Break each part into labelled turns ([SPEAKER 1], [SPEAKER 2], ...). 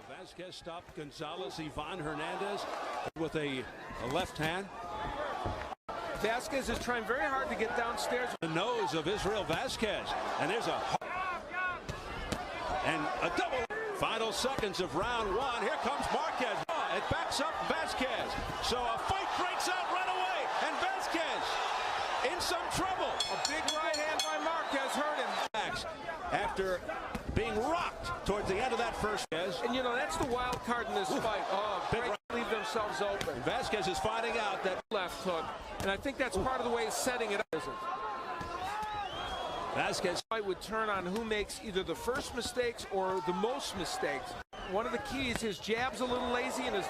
[SPEAKER 1] Vazquez stopped Gonzalez, Ivan Hernandez with a left hand.
[SPEAKER 2] Vazquez is trying very hard to get downstairs.
[SPEAKER 1] The nose of Israel Vazquez, and there's a double. Final seconds of round one. Here comes Marquez. It backs up Vazquez. So a fight breaks out right away, and Vazquez in some trouble.
[SPEAKER 2] A big right hand by Marquez hurt him.
[SPEAKER 1] After being rocked towards the end of that first.
[SPEAKER 2] And you know, that's the wild card in this fight. Oh, they leave themselves open.
[SPEAKER 1] Vazquez is finding out that
[SPEAKER 2] left hook, and I think that's part of the way it's setting it up.
[SPEAKER 1] Vazquez
[SPEAKER 2] fight would turn on who makes either the first mistakes or the most mistakes. One of the keys, his jab's a little lazy and his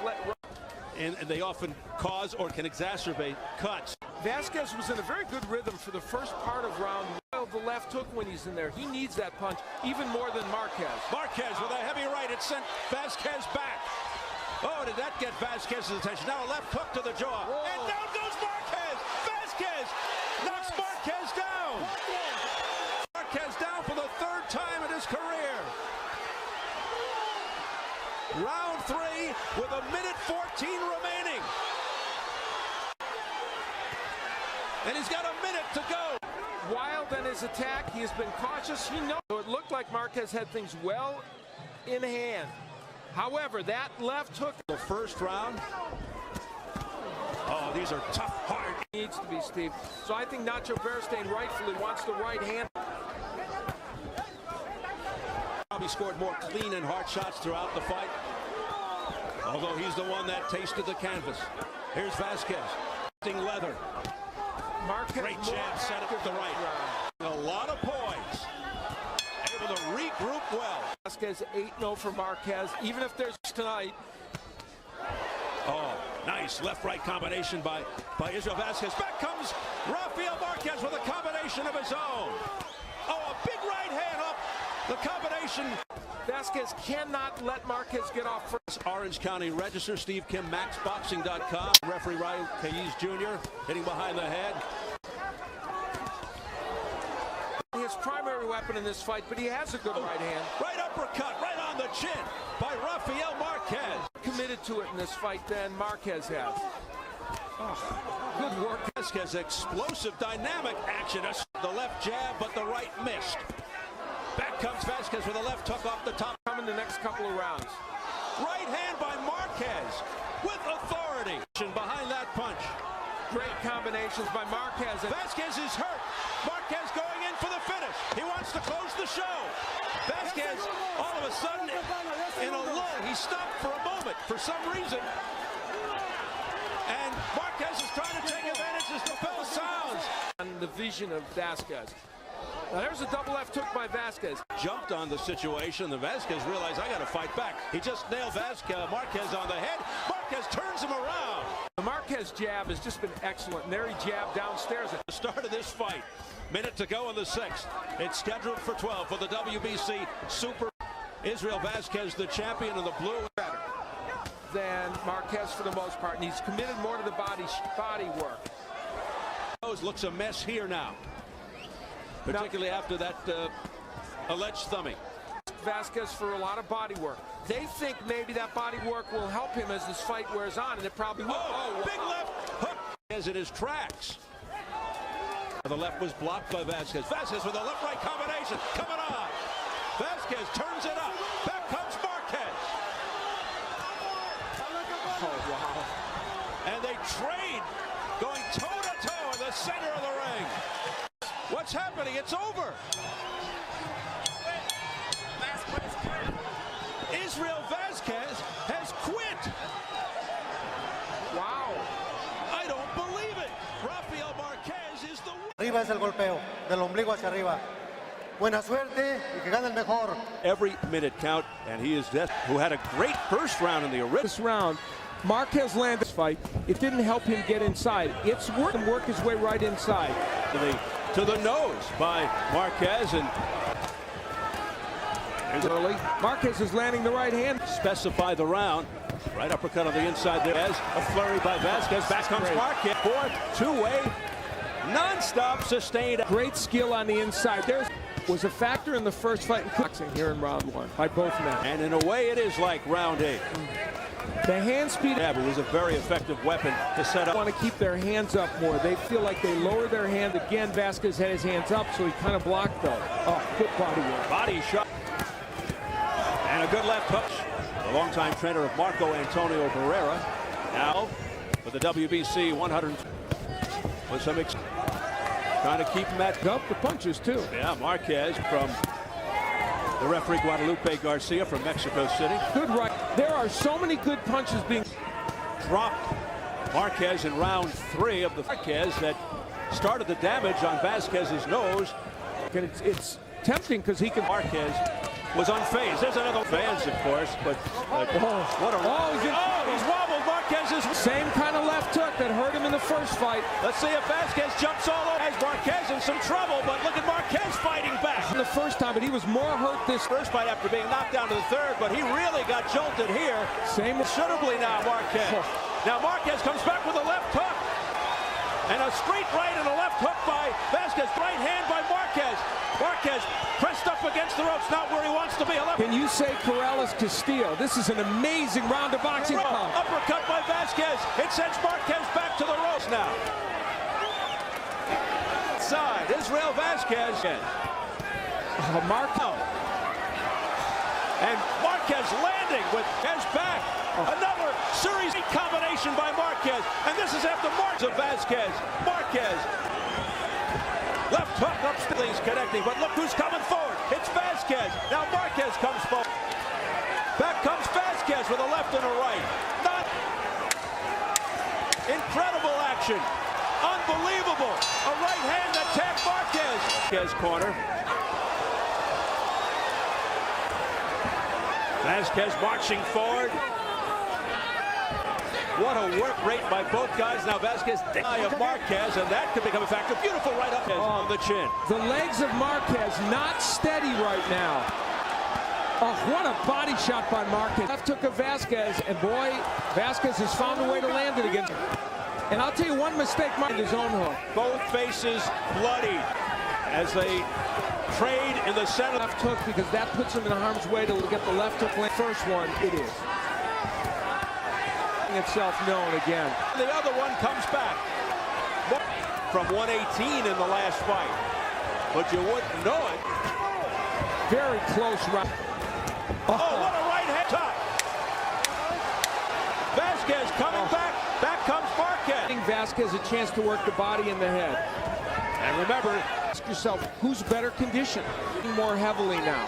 [SPEAKER 1] and they often cause or can exacerbate cuts.
[SPEAKER 2] Vazquez was in a very good rhythm for the first part of round one. The left hook when he's in there, he needs that punch even more than Marquez.
[SPEAKER 1] Marquez with a heavy right, it sent Vazquez back. Oh, did that get Vazquez's attention? Now a left hook to the jaw. Whoa. And down goes Marquez. Vazquez knocks Marquez down. Marquez down for the third time in his career. Round three with 1:14 remaining. And he's got a minute to go.
[SPEAKER 2] Wild in his attack, he has been cautious. He knows. It looked like Marquez had things well in hand. However, that left hook.
[SPEAKER 1] The first round. Oh, these are tough, hard.
[SPEAKER 2] Needs to be, Steve. So I think Nacho Beristain rightfully wants the right hand.
[SPEAKER 1] Probably scored more clean and hard shots throughout the fight. Although he's the one that tasted the canvas. Here's Vazquez. Leather.
[SPEAKER 2] Marquez.
[SPEAKER 1] Great jab set up the right. A lot of poise. Able to regroup well.
[SPEAKER 2] Vazquez 8-0 for Marquez, even if there's tonight.
[SPEAKER 1] Oh, nice left-right combination by Israel Vazquez. Back comes Rafael Marquez with a combination of his own. Oh, a big right hand up. The combination.
[SPEAKER 2] Vazquez cannot let Marquez get off first.
[SPEAKER 1] Orange County Register, Steve Kim, MaxBoxing.com. Referee Raul Cayes Jr. hitting behind the head.
[SPEAKER 2] His primary weapon in this fight, but he has a good right hand.
[SPEAKER 1] Right uppercut, right on the chin by Rafael Marquez.
[SPEAKER 2] Committed to it in this fight than Marquez has. Oh, good work.
[SPEAKER 1] Vazquez, explosive, dynamic action. The left jab, but the right missed. Back comes Vazquez with a left hook off the top.
[SPEAKER 2] Coming the next couple of rounds.
[SPEAKER 1] Right hand by Marquez with authority. Behind that punch.
[SPEAKER 2] Great combinations by Marquez.
[SPEAKER 1] Vazquez is hurt. Marquez going in for the finish. He wants to close the show. Vazquez, all of a sudden, in a lull, he stopped for a moment for some reason. And Marquez is trying to take advantage of the bell sounds.
[SPEAKER 2] And the vision of Vazquez. Now there's a double left hook by Vazquez.
[SPEAKER 1] Jumped on the situation. The Vazquez realized, I got to fight back. He just nailed Marquez on the head. Marquez turns him around.
[SPEAKER 2] The Marquez jab has just been excellent. And there he jabbed downstairs at
[SPEAKER 1] the start of this fight. Minute to go in the sixth. It's scheduled for 12 for the WBC Super. Israel Vazquez, the champion of the blue.
[SPEAKER 2] Better than Marquez for the most part. And he's committed more to the body work.
[SPEAKER 1] Looks a mess here now. Particularly after that alleged thumbing.
[SPEAKER 2] Vazquez for a lot of body work. They think maybe that body work will help him as this fight wears on, and it probably will.
[SPEAKER 1] Oh, big left hook as in his tracks. The left was blocked by Vazquez. Vazquez with a left-right combination coming on. Vazquez turns it up. Back comes Marquez.
[SPEAKER 2] Oh, wow.
[SPEAKER 1] And they trade, going toe-to-toe in the center of the ring. What's happening? It's over. Israel Vazquez has quit.
[SPEAKER 2] Wow.
[SPEAKER 1] I don't believe it. Rafael Marquez is the winner.
[SPEAKER 3] Arriba es el golpeo, del ombligo hacia arriba. Buena suerte y que gane el mejor.
[SPEAKER 1] Every minute count, and he is death. Who had a great first round in the original.
[SPEAKER 2] This round, Marquez landed this fight. It didn't help him get inside. It's work his way right inside.
[SPEAKER 1] To the nose by Marquez, and
[SPEAKER 2] early. Marquez is landing the right hand.
[SPEAKER 1] Specify the round. Right uppercut on the inside there. As a flurry by Vazquez. Back comes Marquez. Fourth, two-way, non-stop sustained.
[SPEAKER 2] Great skill on the inside. There's was a factor in the first fight in boxing here in round 1 by both men.
[SPEAKER 1] And in a way, it is like round 8.
[SPEAKER 2] The hand speed
[SPEAKER 1] was a very effective weapon to set up.
[SPEAKER 2] Want to keep their hands up more. They feel like they lower their hand. Again, Vazquez had his hands up, so he kind of blocked though. Oh, good body work.
[SPEAKER 1] Body shot. And a good left hook. The longtime trainer of Marco Antonio Barrera. Now, for the WBC 100. With some trying to keep him at
[SPEAKER 2] up the punches too.
[SPEAKER 1] Yeah, Marquez from the referee Guadalupe Garcia from Mexico City.
[SPEAKER 2] Good right. There are so many good punches being
[SPEAKER 1] dropped. Marquez in round 3 of the Marquez that started the damage on Vazquez's nose.
[SPEAKER 2] And it's tempting because he can.
[SPEAKER 1] Marquez was unfazed. There's another fans, of course, but what a he's wobbled. Marquez is
[SPEAKER 2] same kind of left hook that hurt him in the first fight.
[SPEAKER 1] Let's see if Vazquez jumps all over. Has Marquez in some trouble, but look at Marquez fighting back.
[SPEAKER 2] In the first time, but he was more hurt this
[SPEAKER 1] first fight after being knocked down to the 3rd, but he really got jolted here.
[SPEAKER 2] Same
[SPEAKER 1] considerably now, Marquez. Now Marquez comes back with a left hook. And a straight right and a left hook by Vazquez. Right hand by Marquez. Marquez pressed up against the ropes, not where he wants to be.
[SPEAKER 2] Can you say Corrales to steal? This is an amazing round of boxing.
[SPEAKER 1] Uppercut by Vazquez. It sends Marquez back to the ropes now. Side, Israel Vazquez.
[SPEAKER 2] Marco.
[SPEAKER 1] And Marquez landing with his back. Another series combination by Marquez. And this is after Marquez of Vazquez. Marquez. Left hook up, he's connecting, but look who's coming forward. It's Vazquez. Now Marquez comes forward. Back comes Vazquez with a left and a right. Not incredible action. Unbelievable. A right hand that tagged Marquez. Marquez corner. Vazquez marching forward. What a work rate by both guys. Now Vazquez eye of Marquez, and that could become a factor. Beautiful right up on the chin.
[SPEAKER 2] The legs of Marquez not steady right now. Oh, what a body shot by Marquez. Left hook of Vazquez, and boy, Vazquez has found a way to land it again. And I'll tell you one mistake, his own hook.
[SPEAKER 1] Both faces bloody as they trade in the center.
[SPEAKER 2] Left hook, because that puts him in harm's way to get the left hook. First one, it is. Itself known again.
[SPEAKER 1] The other one comes back from 118 in the last fight, but you wouldn't know it.
[SPEAKER 2] Very close round.
[SPEAKER 1] Oh, what a right hand top. Vazquez coming back. Back comes Marquez.
[SPEAKER 2] Giving Vazquez a chance to work the body and the head.
[SPEAKER 1] And remember,
[SPEAKER 2] ask yourself, who's better conditioned? More heavily now.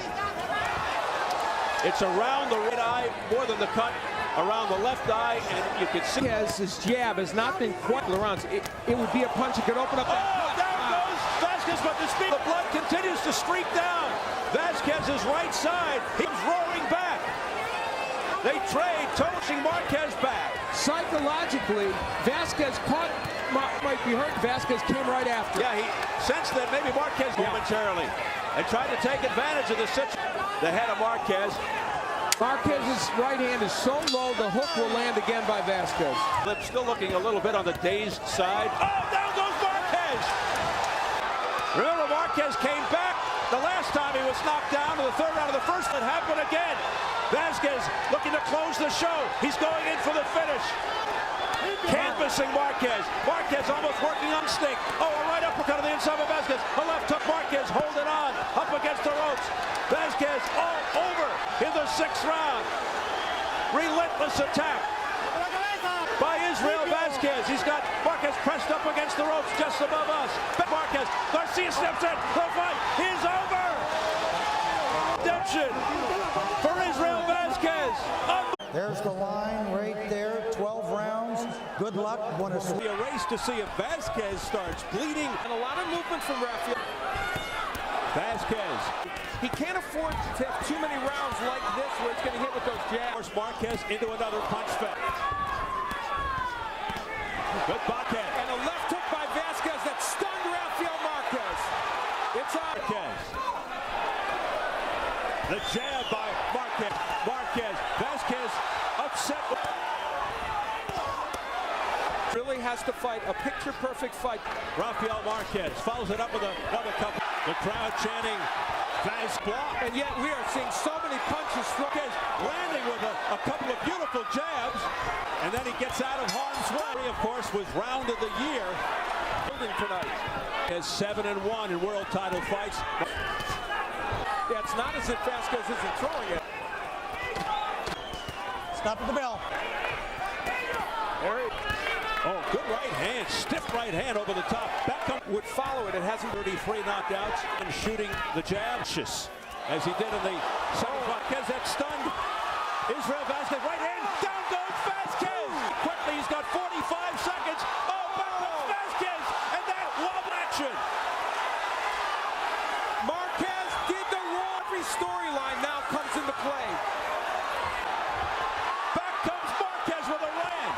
[SPEAKER 1] It's around the right eye more than the cut around the left eye, and you can see
[SPEAKER 2] his jab has not been quite around. It would be a punch that could open up.
[SPEAKER 1] Down goes Vazquez, but the blood continues to streak down. Vazquez's right side, he's roaring back. They trade, tossing Marquez back.
[SPEAKER 2] Psychologically, Vazquez caught, might be hurt. Vazquez came right after.
[SPEAKER 1] Yeah, he sensed that maybe Marquez momentarily and tried to take advantage of the situation. The head of Marquez.
[SPEAKER 2] Marquez's right hand is so low, the hook will land again by Vazquez.
[SPEAKER 1] Lip still looking a little bit on the dazed side. Oh, down goes Marquez! Remember, Marquez came back the last time he was knocked down in the 3rd round of the first. It happened again. Vazquez looking to close the show. He's going in for the finish. Canvassing Marquez. Marquez almost working on instinct. Oh, a right uppercut on the inside of Vazquez. A left hook. Marquez holding on up against the ropes. Vazquez all over in the 6th round. Relentless attack by Israel Vazquez. He's got Marquez pressed up against the ropes just above us. Marquez, Garcia steps in. The fight is over. Redemption for Israel Vazquez.
[SPEAKER 4] There's the line right there. 12 rounds. Good luck. Want to
[SPEAKER 1] see a race to see if Vazquez starts bleeding.
[SPEAKER 2] And a lot of movement from Rafael.
[SPEAKER 1] Vazquez.
[SPEAKER 2] He can't afford to have too many rounds like this where it's going to hit with those jabs.
[SPEAKER 1] Marquez into another punch fest. Good backhand.
[SPEAKER 2] And a left hook by Vazquez that stunned Rafael Marquez. It's on.
[SPEAKER 1] Marquez. The jab by Marquez. Marquez. Vazquez upset.
[SPEAKER 2] Really has to fight a picture-perfect fight.
[SPEAKER 1] Rafael Marquez follows it up with another couple. The crowd chanting Vazquez.
[SPEAKER 2] And yet we are seeing so many punches from
[SPEAKER 1] Landing with a couple of beautiful jabs. And then he gets out of harm's way. Of course, was round of the year.
[SPEAKER 2] tonight.
[SPEAKER 1] Is 7-1 in world title fights.
[SPEAKER 2] Yeah, it's not as if Vazquez isn't throwing it.
[SPEAKER 4] Stop at the bell.
[SPEAKER 2] Erik.
[SPEAKER 1] Oh, good right hand, stiff right hand over the top. Back up
[SPEAKER 2] Would follow it. It hasn't
[SPEAKER 1] 33 knockouts and shooting the jab. As he did in the second Marquez that stunned Israel Vazquez. Right hand, down goes Vazquez. Quickly, he's got 45 seconds. Oh, back comes Vazquez, and that wobble action.
[SPEAKER 2] Marquez did the raw. Every storyline now comes into play.
[SPEAKER 1] Back comes Marquez with a right hand.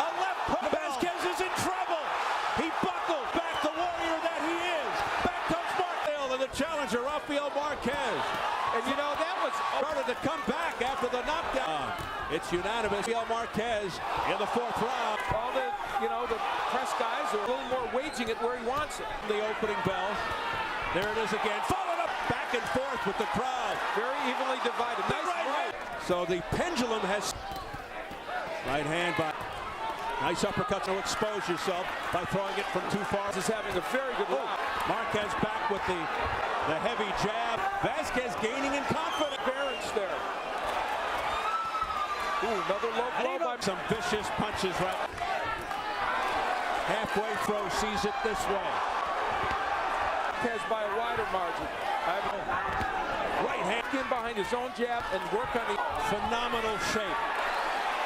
[SPEAKER 1] A left hook. Vazquez is in trouble. He buckled back the warrior that he is. Back comes Marquez and the challenger, Rafael Marquez.
[SPEAKER 2] And you know, that was
[SPEAKER 1] Started to come back after the knockdown. It's unanimous. Rafael Marquez in the fourth round.
[SPEAKER 2] all the, the press guys are a little more waging it where he wants it.
[SPEAKER 1] The opening bell. There it is again. Followed up back and forth with the crowd.
[SPEAKER 2] Very evenly divided. Nice right.
[SPEAKER 1] So the pendulum has right hand by nice uppercut to expose yourself by throwing it from too far.
[SPEAKER 2] Is having a very good round.
[SPEAKER 1] Marquez back with the heavy jab. Vazquez gaining in confidence.
[SPEAKER 2] Barrage there. Ooh, another low blow by
[SPEAKER 1] Some vicious punches right. Halfway throw sees it this way.
[SPEAKER 2] Marquez by a wider margin.
[SPEAKER 1] Right hand
[SPEAKER 2] In behind his own jab and work on the
[SPEAKER 1] phenomenal shape.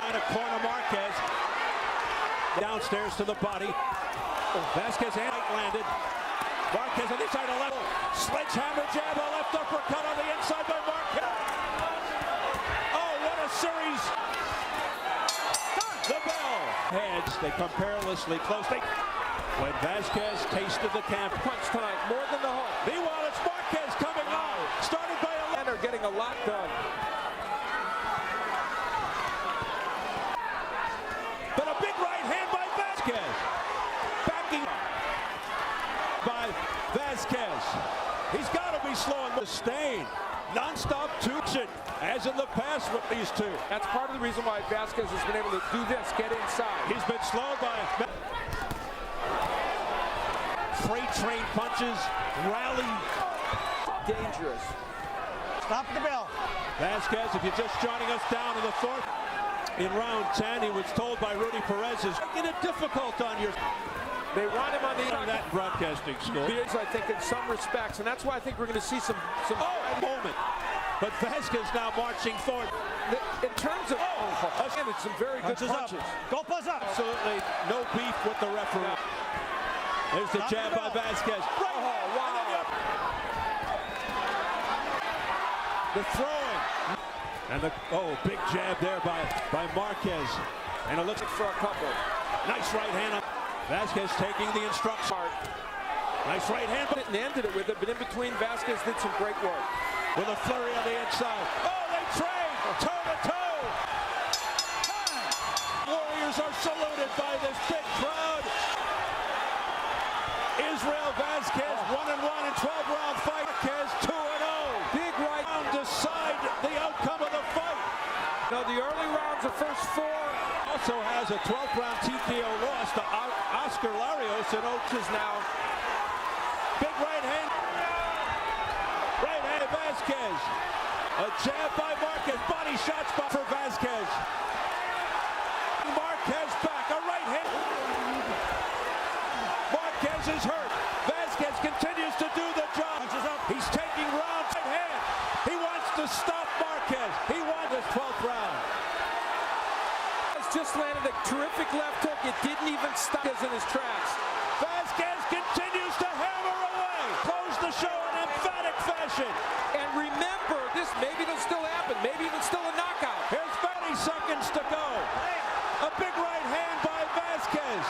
[SPEAKER 1] On a corner Marquez. Downstairs to the body. Vazquez hand landed. Marquez on the side of level. Sledgehammer jab, a left uppercut on the inside by Marquez. Oh, what a series. The bell. Heads, they come perilously close. When Vazquez tasted the camp.
[SPEAKER 2] punch tonight, more than the hook.
[SPEAKER 1] Meanwhile, it's Marquez coming on. Started by a left.
[SPEAKER 2] And are getting a lot done.
[SPEAKER 1] But a big right hand by Vazquez. Backing by Vazquez. He's got to be slowing the stain. Non-stop tuition, as in the past with these two.
[SPEAKER 2] That's part of the reason why Vazquez has been able to do this, get inside.
[SPEAKER 1] He's been slowed by freight train punches, rally.
[SPEAKER 2] Dangerous.
[SPEAKER 4] Stop at the bell.
[SPEAKER 1] Vazquez, if you're just joining us down in the fourth, in round 10, he was told by Rudy Perez, is making it difficult on your...
[SPEAKER 2] They want him on
[SPEAKER 1] that broadcasting school.
[SPEAKER 2] I think, in some respects, and that's why I think we're going to see some
[SPEAKER 1] moment. But Vazquez now marching forward.
[SPEAKER 2] In terms of, again, it's some very good punches.
[SPEAKER 4] Go buzz up.
[SPEAKER 1] Absolutely no beef with the referee. There's the jab by Vazquez. Right.
[SPEAKER 2] Oh, wow.
[SPEAKER 1] The throwing. And the big jab there by Marquez. And a look
[SPEAKER 2] For a couple.
[SPEAKER 1] nice right hand on Vazquez taking the instruction. Nice right hand.
[SPEAKER 2] And ended it with it, but in between, Vazquez did some great work.
[SPEAKER 1] With a flurry on the inside. Oh, they trade toe to toe. Warriors are saluted by this big crowd. Israel Vazquez 1-1 in 12-round fight. Marquez 2-0.
[SPEAKER 2] Big right
[SPEAKER 1] round decide the outcome of the fight.
[SPEAKER 2] Now the early rounds, the first four.
[SPEAKER 1] Also has a 12th round TKO loss to Oscar Larios and Oaks now. Big right hand. Right hand Vazquez. A jab by Marquez. Body shots for Vazquez. Marquez back. A right hand. Marquez is hurt. Vazquez continues to do the job. He's taking rounds. Right hand. He wants to stop Marquez. He won this 12th round.
[SPEAKER 2] Just landed a terrific left hook. It didn't even stop in his tracks.
[SPEAKER 1] Vazquez continues to hammer away. Close the show in emphatic fashion.
[SPEAKER 2] And remember, this maybe it'll still happen. Maybe even still a knockout.
[SPEAKER 1] Here's 30 seconds to go. A big right hand by Vazquez.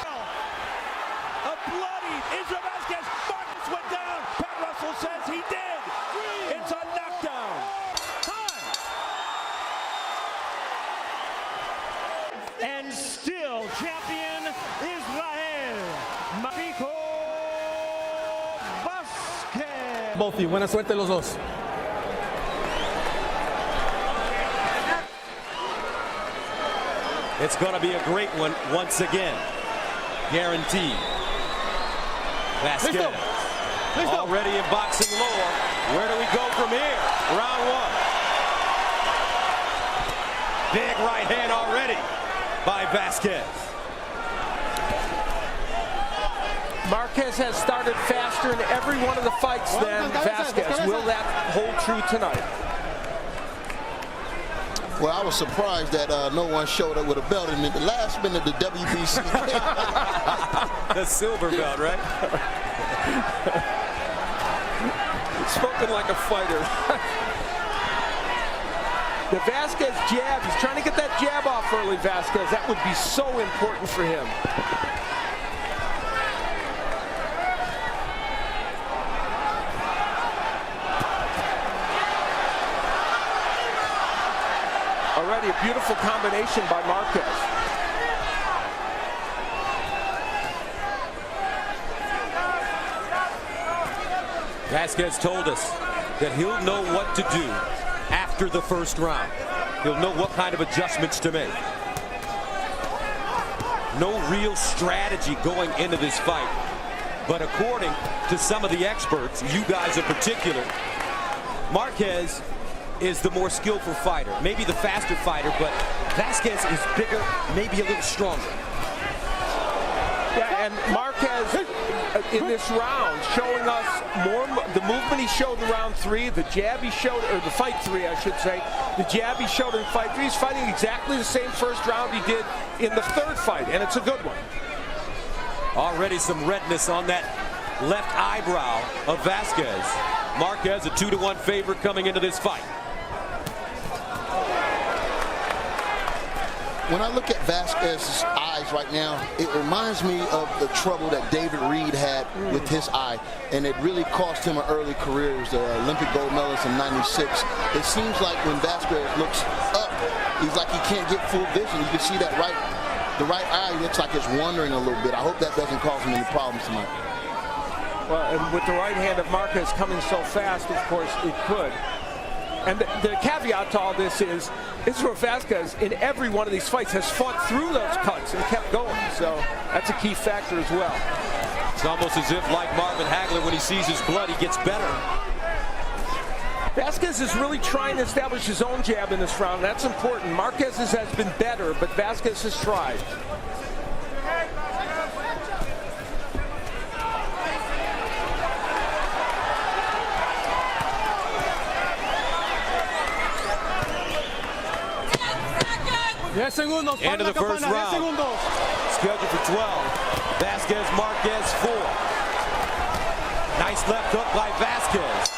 [SPEAKER 1] A bloody Israel Vazquez. Marquez went down. Pat Russell says he did. It's a knockdown.
[SPEAKER 5] And still champion Israel Marco Vázquez.
[SPEAKER 6] both of you. Buena suerte los dos.
[SPEAKER 7] It's going to be a great one once again. Guaranteed. Vazquez already in boxing lore. Where do we go from here? Round one. Big right hand already by Vazquez.
[SPEAKER 2] Marquez has started faster in every one of the fights than Vazquez. Will that hold true tonight?
[SPEAKER 8] Well, I was surprised that no one showed up with a belt in the last minute of the WBC.
[SPEAKER 7] The silver belt, right?
[SPEAKER 2] Spoken like a fighter. The Vazquez jab, he's trying to get that jab off early, Vazquez. That would be so important for him. Already a beautiful combination by Marquez.
[SPEAKER 7] Vazquez told us that he'll know what to do after the first round. He'll know what kind of adjustments to make. No real strategy going into this fight. But according to some of the experts, you guys in particular, Marquez is the more skillful fighter, maybe the faster fighter, but Vazquez is bigger, maybe a little stronger.
[SPEAKER 2] Yeah, and Marquez in this round showing us more, the movement he showed in round 3, the jab he showed, or the fight 3 I should say, the jab he showed in fight 3, he's fighting exactly the same first round he did in the 3rd fight, and it's a good one.
[SPEAKER 7] Already some redness on that left eyebrow of Vazquez. Marquez a 2-1 favorite coming into this fight.
[SPEAKER 8] When I look at Vazquez's eyes right now, it reminds me of the trouble that David Reed had with his eye, and it really cost him an early career. He was the Olympic gold medalist in '96. It seems like when Vazquez looks up, he's like he can't get full vision. You can see that the right eye looks like it's wandering a little bit. I hope that doesn't cause him any problems tonight.
[SPEAKER 2] Well, and with the right hand of Marquez coming so fast, of course, it could. And the caveat to all this is Israel Vazquez in every one of these fights has fought through those cuts and kept going. So that's a key factor as well.
[SPEAKER 7] It's almost as if, like Marvin Hagler, when he sees his blood, he gets better.
[SPEAKER 2] Vazquez is really trying to establish his own jab in this round. That's important. Marquez's has been better, but Vazquez has tried.
[SPEAKER 7] End of the first round. Scheduled for 12. Vazquez, Marquez 4. Nice left hook by Vazquez.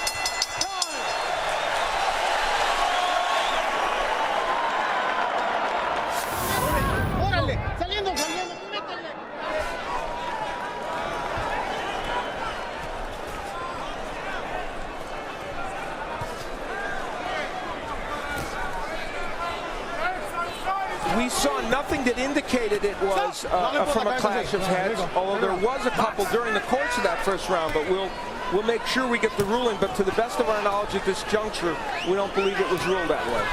[SPEAKER 2] We saw nothing that indicated it was from a clash of heads, although there was a couple during the course of that first round, but we'll make sure we get the ruling. But to the best of our knowledge at this juncture, we don't believe it was ruled that way.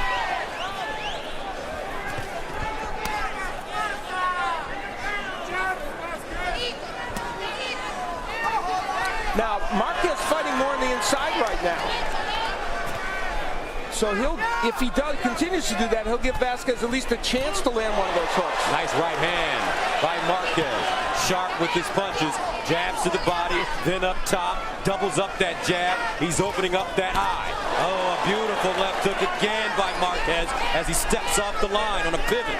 [SPEAKER 2] Now, Marquez fighting more on the inside right now. So if he continues to do that, he'll give Vazquez at least a chance to land one of those hooks.
[SPEAKER 7] Nice right hand by Marquez. Sharp with his punches. Jabs to the body, then up top. Doubles up that jab. He's opening up that eye. Oh, a beautiful left hook again by Marquez as he steps off the line on a pivot.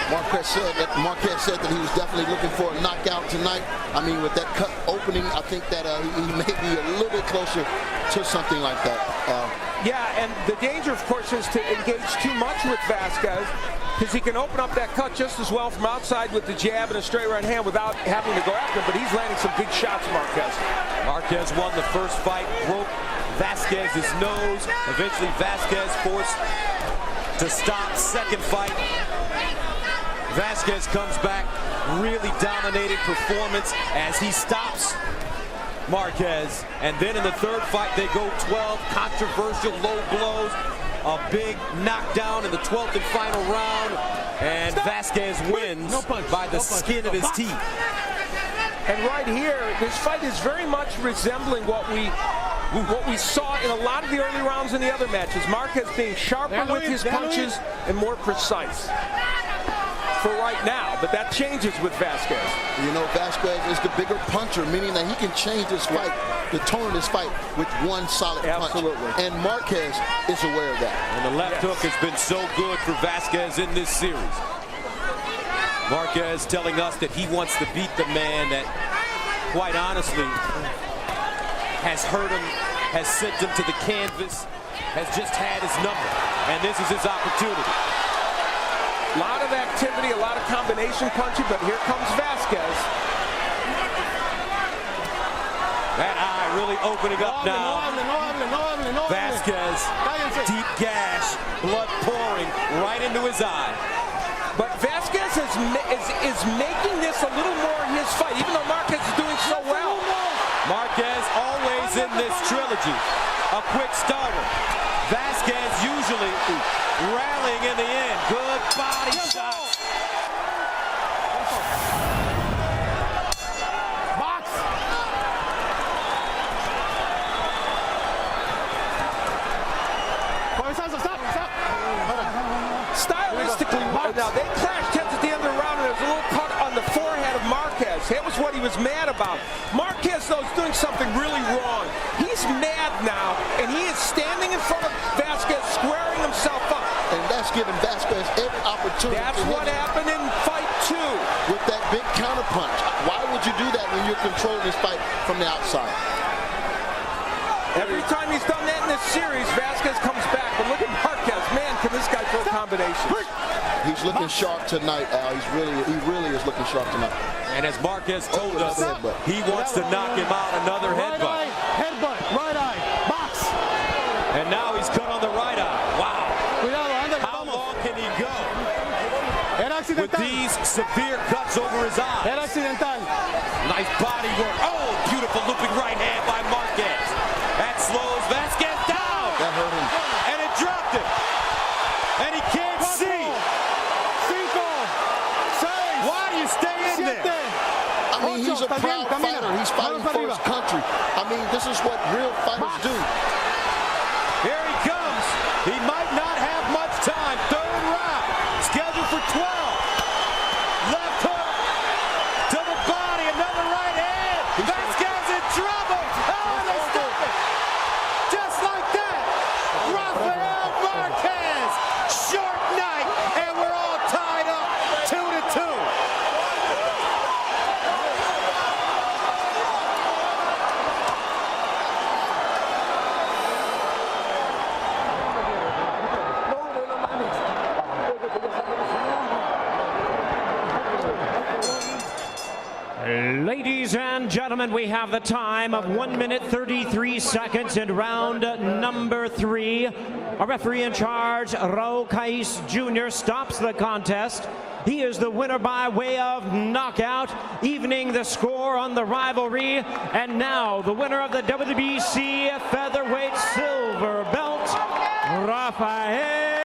[SPEAKER 8] Marquez said that he was definitely looking for a knockout tonight. I mean, with that cut opening, I think that he may be a little bit closer to something like that.
[SPEAKER 2] Yeah, and the danger, of course, is to engage too much with Vazquez, because he can open up that cut just as well from outside with the jab and a straight right hand without having to go after him, but he's landing some big shots, Marquez.
[SPEAKER 7] Marquez won the first fight, broke Vazquez's nose. Eventually, Vazquez forced to stop. Second fight, Vazquez comes back, really dominating performance as he stops Marquez. And then in the third fight, they go 12 controversial low blows. A big knockdown in the 12th and final round. And Vázquez wins by the skin of his teeth.
[SPEAKER 2] And right here, this fight is very much resembling what we saw in a lot of the early rounds in the other matches. Marquez being sharper with his punches and more precise for right now, but that changes with Vázquez.
[SPEAKER 8] You know, Vázquez is the bigger puncher, meaning that he can change this fight, the tone of this fight, with one solid punch. And Marquez is aware of that.
[SPEAKER 7] And the left hook has been so good for Vázquez in this series. Marquez telling us that he wants to beat the man that, quite honestly, has hurt him, has sent him to the canvas, has just had his number. And this is his opportunity.
[SPEAKER 2] A lot of activity, a lot of combination punching, but here comes Vázquez.
[SPEAKER 7] That eye really opening up now. Vázquez, deep gash, blood pouring right into his eye.
[SPEAKER 2] But Vázquez is making this a little more his fight, even though Marquez is doing so well.
[SPEAKER 7] Marquez always in this trilogy. A quick starter. Vázquez usually rallying in the end. Good body shot.
[SPEAKER 2] Stylistically, now they clashed heads at the end of the round, and there was a little cut on the forehead of Marquez. That was what he was mad about. Marquez, though, is doing something really wrong. He's mad now, and he is standing in front of Vázquez, squaring himself up.
[SPEAKER 8] And that's giving Vázquez every opportunity.
[SPEAKER 2] That's what happened in fight 2.
[SPEAKER 8] With that big counter punch. Why would you do that when you're controlling this fight from the outside?
[SPEAKER 2] Every time he's done that in this series, Vázquez comes back. But look at Marquez. Man, can this guy throw combinations.
[SPEAKER 8] He's looking sharp tonight, Al. He really is looking sharp tonight.
[SPEAKER 7] And as Marquez told us, he wants to knock him out. Another headbutt.
[SPEAKER 3] Right eye, box.
[SPEAKER 7] And now he's cut on the right eye. Wow. How long can he go with these severe cuts over his eyes? Nice body work. Oh, beautiful looping right hand by Marquez. That slows Vázquez down.
[SPEAKER 8] That hurt him.
[SPEAKER 7] And it dropped him. And he can't see. Why do you stay in there?
[SPEAKER 8] I mean, he's a proud fighter. He's fighting for his country. I mean, this is what real fighters do.
[SPEAKER 7] Here he comes. He might not have much time. Third round. Scheduled for 12. Left hook to the body. Another right hand. Vázquez in trouble. Oh, and they stop it. Just like that. Rafael Marquez. Short night. And we're all tied up 2-2.
[SPEAKER 5] Ladies and gentlemen, we have the time of 1 minute 33 seconds in round number 3. Our referee in charge, Rafael Marquez Jr., stops the contest. He is the winner by way of knockout, evening the score on the rivalry. And now the winner of the WBC featherweight silver belt, Rafael